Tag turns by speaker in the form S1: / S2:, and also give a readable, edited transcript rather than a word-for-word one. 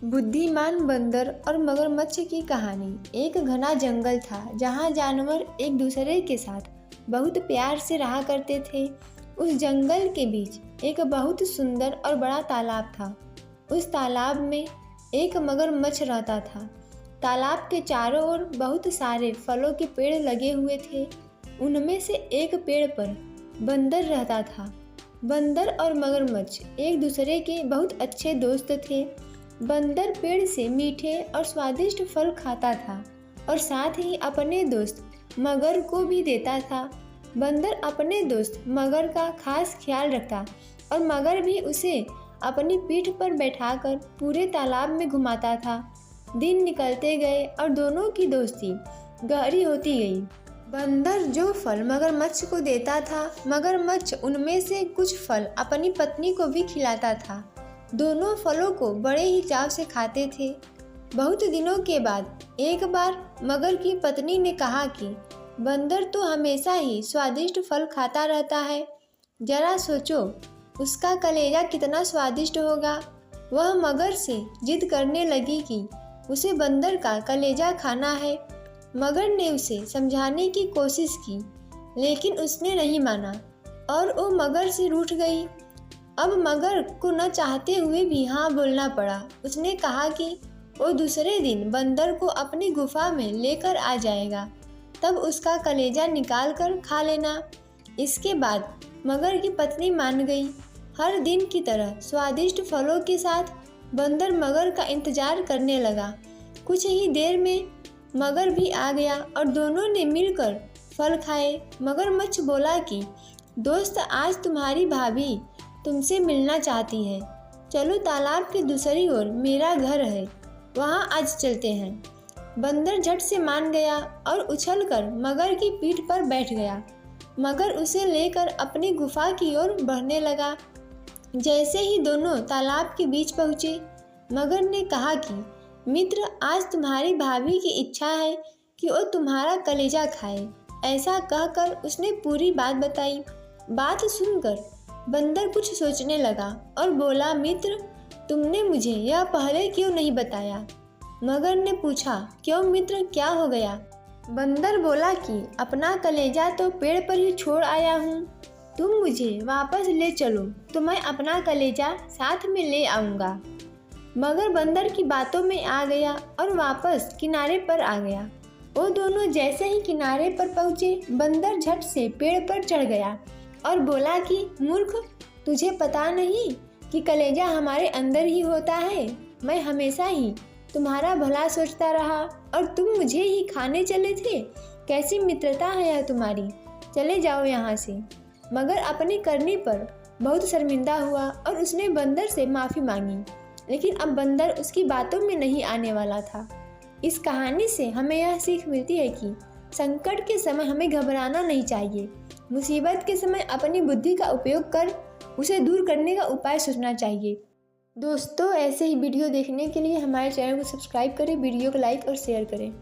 S1: बुद्धिमान बंदर और मगरमच्छ की कहानी। एक घना जंगल था जहाँ जानवर एक दूसरे के साथ बहुत प्यार से रहा करते थे। उस जंगल के बीच एक बहुत सुंदर और बड़ा तालाब था। उस तालाब में एक मगरमच्छ रहता था। तालाब के चारों ओर बहुत सारे फलों के पेड़ लगे हुए थे। उनमें से एक पेड़ पर बंदर रहता था। बंदर और मगरमच्छ एक दूसरे के बहुत अच्छे दोस्त थे। बंदर पेड़ से मीठे और स्वादिष्ट फल खाता था और साथ ही अपने दोस्त मगर को भी देता था। बंदर अपने दोस्त मगर का खास ख्याल रखता और मगर भी उसे अपनी पीठ पर बैठाकर पूरे तालाब में घुमाता था। दिन निकलते गए और दोनों की दोस्ती गहरी होती गई। बंदर जो फल मगरमच्छ को देता था, मगरमच्छ उनमें से कुछ फल अपनी पत्नी को भी खिलाता था। दोनों फलों को बड़े ही चाव से खाते थे। बहुत दिनों के बाद एक बार मगर की पत्नी ने कहा कि बंदर तो हमेशा ही स्वादिष्ट फल खाता रहता है, जरा सोचो उसका कलेजा कितना स्वादिष्ट होगा। वह मगर से जिद करने लगी कि उसे बंदर का कलेजा खाना है। मगर ने उसे समझाने की कोशिश की, लेकिन उसने नहीं माना और वो मगर से रूठ गई। अब मगर को न चाहते हुए भी हाँ बोलना पड़ा। उसने कहा कि वो दूसरे दिन बंदर को अपनी गुफा में लेकर आ जाएगा, तब उसका कलेजा निकाल कर खा लेना। इसके बाद मगर की पत्नी मान गई। हर दिन की तरह स्वादिष्ट फलों के साथ बंदर मगर का इंतजार करने लगा। कुछ ही देर में मगर भी आ गया और दोनों ने मिलकर फल खाए। मगरमच्छ बोला कि दोस्त, आज तुम्हारी भाभी तुमसे मिलना चाहती है। चलो तालाब के दूसरी ओर मेरा घर है, वहाँ आज चलते हैं। बंदर झट से मान गया और उछलकर मगर की पीठ पर बैठ गया। मगर उसे लेकर अपनी गुफा की ओर बढ़ने लगा। जैसे ही दोनों तालाब के बीच पहुँचे, मगर ने कहा कि मित्र, आज तुम्हारी भाभी की इच्छा है कि वो तुम्हारा कलेजा खाए। ऐसा कहकर उसने पूरी बात बताई। बात सुनकर बंदर कुछ सोचने लगा और बोला, मित्र, तुमने मुझे यह पहले क्यों नहीं बताया? मगर ने पूछा, क्यों मित्र, क्या हो गया? बंदर बोला कि अपना कलेजा तो पेड़ पर ही छोड़ आया हूँ, तुम मुझे वापस ले चलो तो मैं अपना कलेजा साथ में ले आऊँगा। मगर बंदर की बातों में आ गया और वापस किनारे पर आ गया। वो दोनों जैसे ही किनारे पर पहुँचे, बंदर झट से पेड़ पर चढ़ गया और बोला कि मूर्ख, तुझे पता नहीं कि कलेजा हमारे अंदर ही होता है। मैं हमेशा ही तुम्हारा भला सोचता रहा और तुम मुझे ही खाने चले थे। कैसी मित्रता है यह तुम्हारी, चले जाओ यहाँ से। मगर अपनी करनी पर बहुत शर्मिंदा हुआ और उसने बंदर से माफ़ी मांगी, लेकिन अब बंदर उसकी बातों में नहीं आने वाला था। इस कहानी से हमें यह सीख मिलती है कि संकट के समय हमें घबराना नहीं चाहिए। मुसीबत के समय अपनी बुद्धि का उपयोग कर उसे दूर करने का उपाय सोचना चाहिए। दोस्तों, ऐसे ही वीडियो देखने के लिए हमारे चैनल को सब्सक्राइब करें, वीडियो को लाइक और शेयर करें।